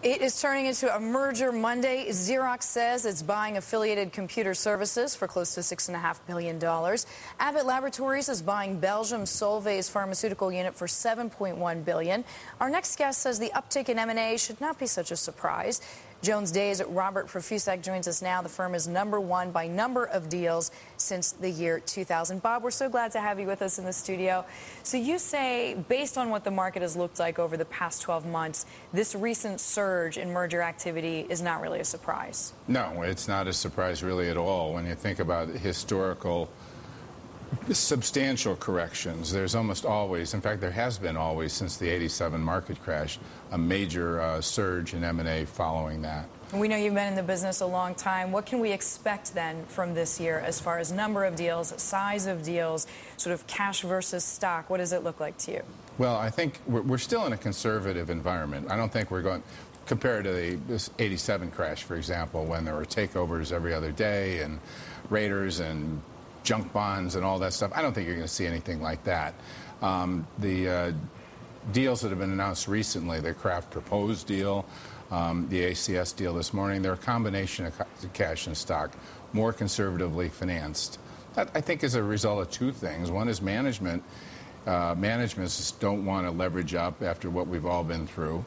It is turning into a merger Monday. Xerox says it's buying Affiliated Computer Services for close to $6.5 billion. Abbott Laboratories is buying Belgium's Solvay's pharmaceutical unit for $7.1 billion. Our next guest says the uptick in M&A should not be such a surprise. Jones Day's Robert Profusek joins us now. The firm is #1 by number of deals since the year 2000. Bob, we're so glad to have you with us in the studio. So you say, based on what the market has looked like over the past 12 months, this recent surge in merger activity is not really a surprise. No, it's not a surprise really at all. When you think about historical substantial corrections, there's almost always, in fact, there has been always since the '87 market crash, a major surge in M&A following that. We know you've been in the business a long time. What can we expect then from this year as far as number of deals, size of deals, sort of cash versus stock? What does it look like to you? Well, I think we're still in a conservative environment. I don't think we're going, compared to this '87 crash, for example, when there were takeovers every other day and raiders and junk bonds and all that stuff. I don't think you're going to see anything like that. The deals that have been announced recently, the Kraft proposed deal, the ACS deal this morning, they're a combination of cash and stock, more conservatively financed. That, I think, is a result of two things. One is management. Managements just don't want to leverage up after what we've all been through.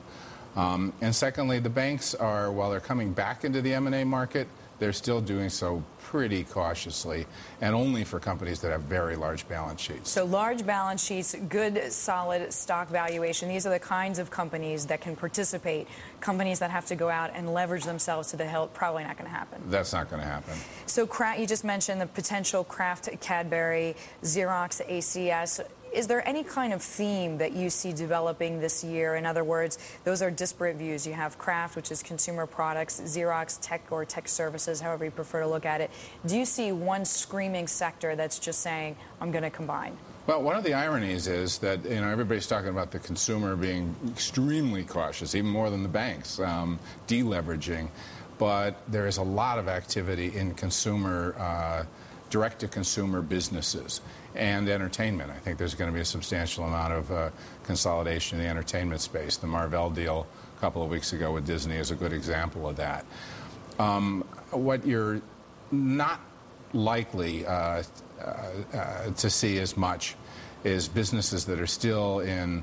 And secondly, the banks are, while they're coming back into the M&A market, they're still doing so pretty cautiously, and only for companies that have very large balance sheets. So large balance sheets, good, solid stock valuation. These are the kinds of companies that can participate. Companies that have to go out and leverage themselves to the hilt, probably not going to happen. That's not going to happen. So you just mentioned the potential Kraft, Cadbury, Xerox, ACS. Is there any kind of theme that you see developing this year? In other words, those are disparate views. You have Kraft, which is consumer products, Xerox, tech or tech services, however you prefer to look at it. Do you see one screaming sector that's just saying, I'm going to combine? Well, one of the ironies is that, everybody's talking about the consumer being extremely cautious, even more than the banks, deleveraging. But there is a lot of activity in consumer direct-to-consumer businesses and entertainment. I think there's going to be a substantial amount of consolidation in the entertainment space. The Marvel deal a couple of weeks ago with Disney is a good example of that. What you're not likely to see as much is businesses that are still in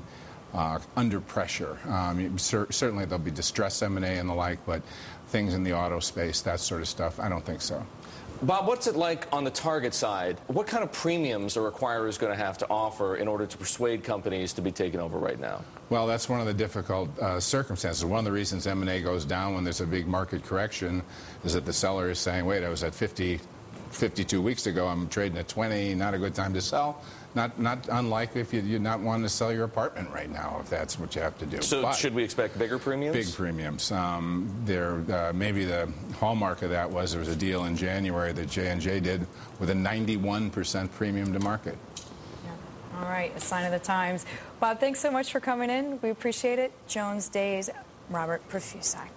under pressure. Certainly there'll be distress M&A and the like, but things in the auto space, that sort of stuff, I don't think so. Bob, what's it like on the target side? What kind of premiums are acquirers going to have to offer in order to persuade companies to be taken over right now? Well, that's one of the difficult circumstances. One of the reasons M&A goes down when there's a big market correction is that the seller is saying, wait, I was at 50, 52 weeks ago, I'm trading at 20, not a good time to sell. Not unlikely if you're not wanting to sell your apartment right now, if that's what you have to do. So but should we expect bigger premiums? Big premiums. Maybe the hallmark of that was there was a deal in January that J&J did with a 91% premium to market. Yeah. All right, a sign of the times. Bob, thanks so much for coming in. We appreciate it. Jones Day's Robert Profusek.